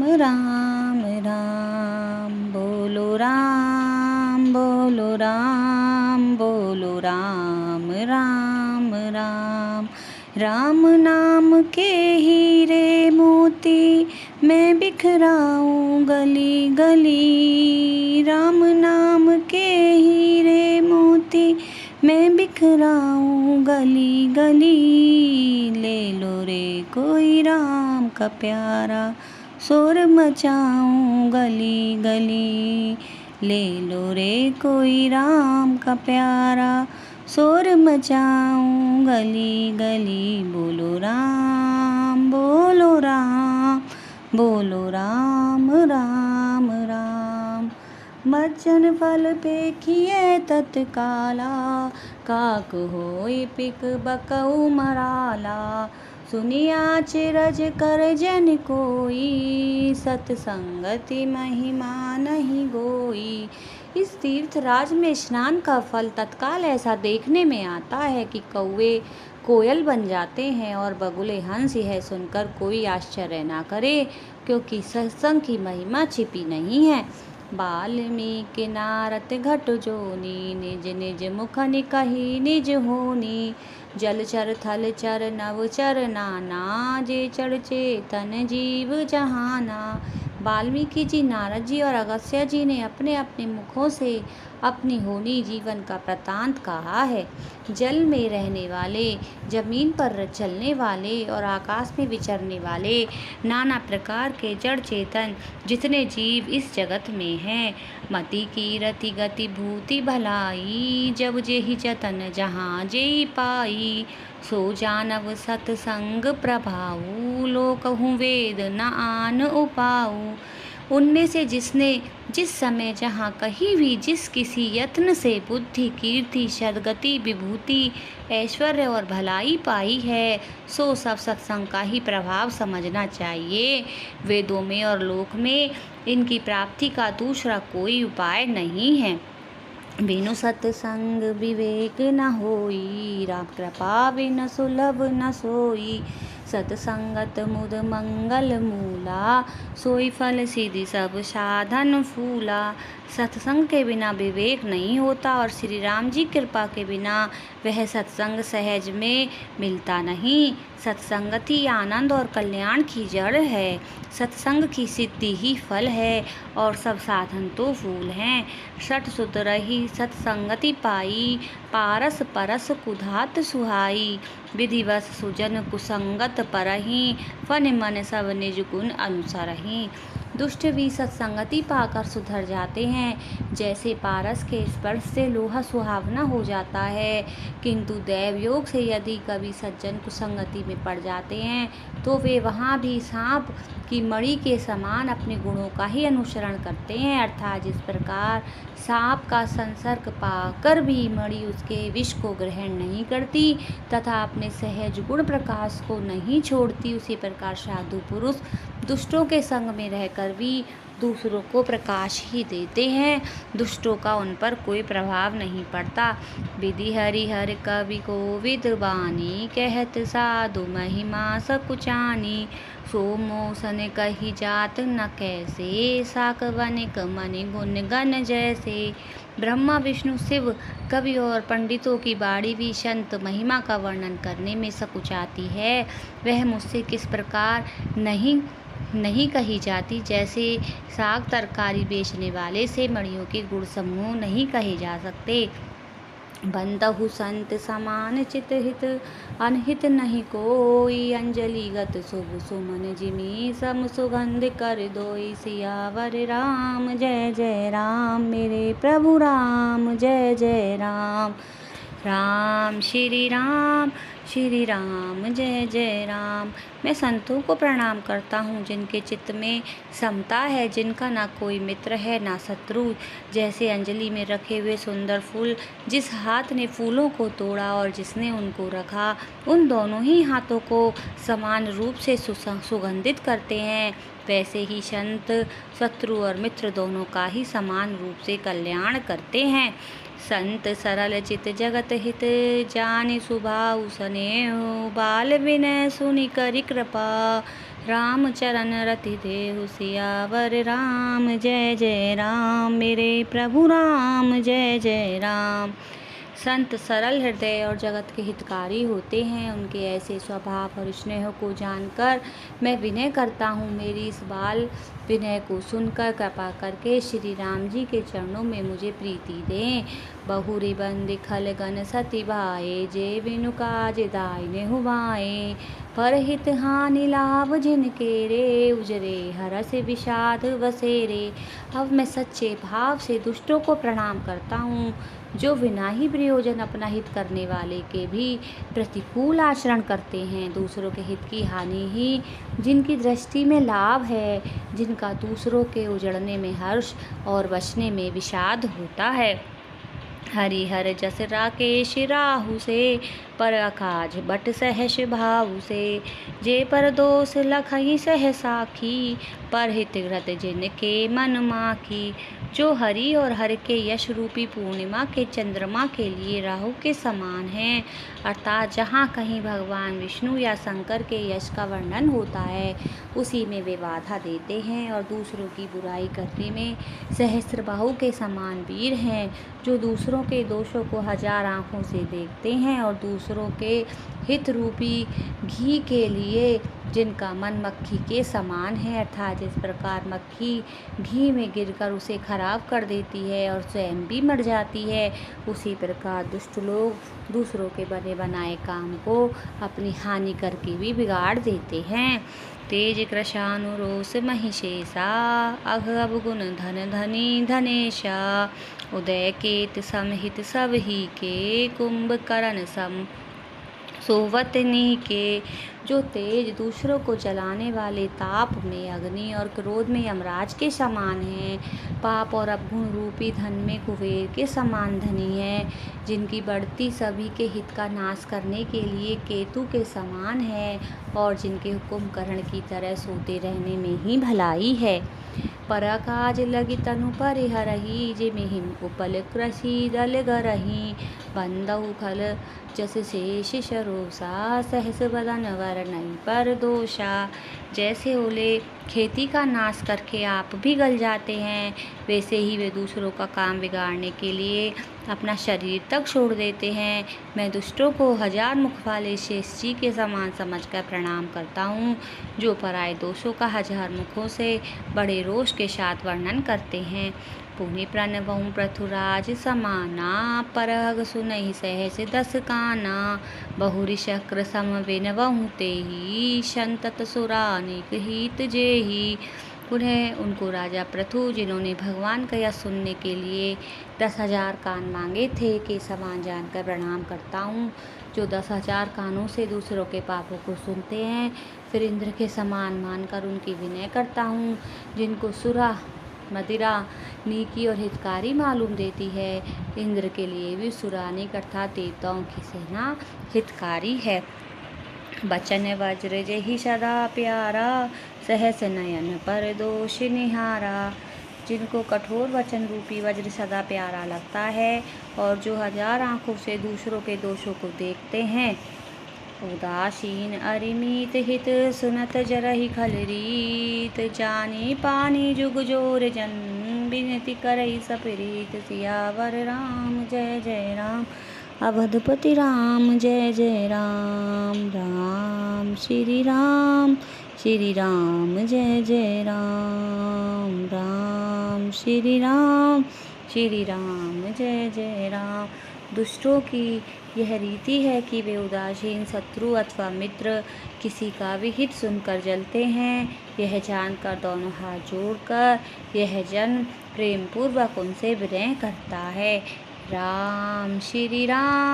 राम राम, बोलो राम बोलो राम बोलो राम राम राम। राम नाम के हीरे मोती मैं बिखराऊं गली गली। राम नाम के हीरे मोती मैं बिखराऊं गली गली। ले लो रे कोई राम का प्यारा, शोर मचाऊं गली गली। ले लो रे कोई राम का प्यारा, शोर मचाऊं गली गली। बोलो राम बोलो राम बोलो राम राम राम। मज्जन फल पेखिए तत्काला, काक होई पिक बकऊ मराला। सुनिया चिरज कर जन कोई, सतसंगति महिमा नहीं गोई। इस तीर्थराज में स्नान का फल तत्काल ऐसा देखने में आता है कि कौवे कोयल बन जाते हैं और बगुले हंस। यह सुनकर कोई आश्चर्य ना करे, क्योंकि सत्संग की महिमा छिपी नहीं है। वाल्मीकि नारद घट जोनी, निज निज मुख कही निज होनी। जलचर थलचर नवचर नाना, जे चढ़ चेतन जीव जहाना। वाल्मीकि जी, नारद जी और अगस्त्य जी ने अपने अपने मुखों से अपनी होनी जीवन का वृतांत कहा है। जल में रहने वाले, जमीन पर चलने वाले और आकाश में विचरने वाले नाना प्रकार के जड़ चेतन जितने जीव इस जगत में हैं। मति की रति गति भूति भलाई, जब जेहि जतन जहाँ जेहि पाई। सो जानव सतसंग प्रभाऊ, लो कहूँ वेद न आन उपाऊ। उनमें से जिसने जिस समय जहाँ कहीं भी जिस किसी यत्न से बुद्धि कीर्ति सद्गति विभूति ऐश्वर्य और भलाई पाई है, सो सब सत्संग का ही प्रभाव समझना चाहिए। वेदों में और लोक में इनकी प्राप्ति का दूसरा कोई उपाय नहीं है। बिनु सत्संग विवेक न होई, राम कृपा बिन सुलभ न सोई। सतसंगत मुद मंगल मूला, सोई फल सिद्धि सब साधन फूला। सत्संग के बिना विवेक नहीं होता और श्री राम जी कृपा के बिना वह सत्संग सहज में मिलता नहीं। सत्संगति आनंद और कल्याण की जड़ है। सत्संग की सिद्धि ही फल है और सब साधन तो फूल हैं। सठ सुत रही सत्संगति पाई, पारस परस कुधात सुहाई। विधिवश सुजन कुसंगत परहीं, फन मन सब निज गुण अनुसरहीं। दुष्ट भी सत्संगति पाकर सुधर जाते हैं, जैसे पारस के स्पर्श से लोहा सुहावना हो जाता है। किंतु दैव योग से यदि कभी सज्जन कुसंगति में पड़ जाते हैं, तो वे वहाँ भी सांप की मणि के समान अपने गुणों का ही अनुसरण करते हैं। अर्थात जिस प्रकार सांप का संसर्ग पाकर भी मणि उसके विष को ग्रहण नहीं करती तथा अपने सहज गुण प्रकाश को नहीं छोड़ती, उसी प्रकार साधु पुरुष दुष्टों के संग में रहकर भी दूसरों को प्रकाश ही देते हैं। दुष्टों का उन पर कोई प्रभाव नहीं पड़ता। विधि हरिहर कवि को विद्वानी, कहत साधु महिमा सकुचानी। सो मोसन कही जात न कैसे, साक वनिक मनि गुण गण जैसे। ब्रह्मा विष्णु शिव कवि और पंडितों की बाणी भी संत महिमा का वर्णन करने में सकुचाती है। वह मुझसे किस प्रकार नहीं कही जाती, जैसे साग तरकारी बेचने वाले से मणियों के गुण समूह नहीं कहे जा सकते। बंदहु संत समान चित हित, अनहित नहीं कोई। अंजलिगत शुभ सुमन जिमी, सम सुगंध कर दोई। सियावर राम जय जय राम, मेरे प्रभु राम जय जय राम। राम श्री राम जय जय राम। मैं संतों को प्रणाम करता हूँ जिनके चित्त में समता है, जिनका ना कोई मित्र है ना शत्रु। जैसे अंजलि में रखे हुए सुंदर फूल जिस हाथ ने फूलों को तोड़ा और जिसने उनको रखा, उन दोनों ही हाथों को समान रूप से सुगंधित करते हैं, वैसे ही संत शत्रु और मित्र दोनों का ही समान रूप से कल्याण करते हैं। संत सरल चित जगत हित, जानि सुभाउ स्नेह। बाल विनय सुनि करि कृपा, राम चरण रति देहु सियावर राम, जय जय राम मेरे प्रभु राम, जय जय राम। संत सरल हृदय और जगत के हितकारी होते हैं। उनके ऐसे स्वभाव और स्नेह को जानकर मैं विनय करता हूँ। मेरी इस बाल विनय को सुनकर कृपा करके श्री राम जी के चरणों में मुझे प्रीति दें। बहुरी बंद खल गन सती भाए, जे बिनु काज दायने हुआए। परहित हानि लाभ जिनके रे, उजरे हरस विषाद बसेरे। अब मैं सच्चे भाव से दुष्टों को प्रणाम करता हूँ, जो बिना ही प्रयोजन अपना हित करने वाले के भी प्रतिकूल आचरण करते हैं। दूसरों के हित की हानि ही जिनकी दृष्टि में लाभ है, जिनका दूसरों के उजड़ने में हर्ष और बचने में विषाद होता है। हरिहर जस राकेश राहु से, पर अकाज बट सहस भाव से। जे पर दोष लखई सह साखी, पर हित घृत जिनके मन माखी। जो हरि और हर के यश रूपी पूर्णिमा के चंद्रमा के लिए राहु के समान हैं, अर्थात जहाँ कहीं भगवान विष्णु या शंकर के यश का वर्णन होता है, उसी में वे बाधा देते हैं। और दूसरों की बुराई करने में सहस्त्रबाहु के समान वीर हैं, जो दूसरों के दोषों को 1000 आँखों से देखते हैं और दूसरों के हित रूपी घी के लिए जिनका मन मक्खी के समान है। अर्थात जिस प्रकार मक्खी घी में गिरकर उसे खराब कर देती है और स्वयं भी मर जाती है, उसी प्रकार दुष्ट लोग दूसरों के बने बनाए काम को अपनी हानि करके भी बिगाड़ देते हैं। तेज कृशानुरोष महिषेशा, अघ अवगुण धन धनी धनेशा। उदय केत समहित सब ही के, कुंभकर्ण सम सोवतनी के। जो तेज दूसरों को जलाने वाले ताप में अग्नि और क्रोध में यमराज के समान हैं, पाप और अवगुण रूपी धन में कुबेर के समान धनी है, जिनकी बढ़ती सभी के हित का नाश करने के लिए केतु के समान है, और जिनके कुंभकर्ण की तरह सोते रहने में ही भलाई है। परकाज लगी तनु परिहरही, जिमिहिम उपल कृषि दल गरही। बंदउ खल जस शेष सरोसा, सहस बदन वरनई पर दोषा। जैसे ओले खेती का नाश करके आप भी गल जाते हैं, वैसे ही वे दूसरों का काम बिगाड़ने के लिए अपना शरीर तक छोड़ देते हैं। मैं दुष्टों को 1000 मुख वाले शेष जी के समान समझकर प्रणाम करता हूँ, जो पराये दोषों का 1000 मुखों से बड़े रोष के साथ वर्णन करते हैं। पुनि प्रणवहु पृथुराज समाना, परग सुनहि सहस 10 काना। बहुरि शक्र सम विनवहु तेहि, संतत सुरानिक हित जेहि। पुनः उनको राजा पृथु, जिन्होंने भगवान का यश सुनने के लिए 10,000 कान मांगे थे, के समान जानकर प्रणाम करता हूँ, जो 10,000 कानों से दूसरों के पापों को सुनते हैं। फिर इंद्र के समान मानकर उनकी विनय करता हूँ, जिनको सुरा मदिरा नीकी और हितकारी मालूम देती है। इंद्र के लिए भी सुरानिक अर्थात देवताओं की सेना हितकारी है। बचन वज्र जहि सदा प्यारा, सहस नयन पर दोष निहारा। जिनको कठोर वचन रूपी वज्र सदा प्यारा लगता है, और जो 1000 आँखों से दूसरों के दोषों को देखते हैं। उदासीन अरिमित हित, सुनत जरहि खल रीत। जानी पानी जुग जोर जन, बिनती करई सपरीत। सियावर राम जय जय राम, अवधपति राम जय जय राम। राम श्री राम जय जय राम। राम श्री राम जय जय राम। दुष्टों की यह रीति है कि वे उदासीन शत्रु अथवा मित्र किसी का भी हित सुनकर जलते हैं। यह जानकर दोनों हाथ जोड़कर यह जन प्रेम पूर्वक उनसे विनय करता है। राम श्री राम।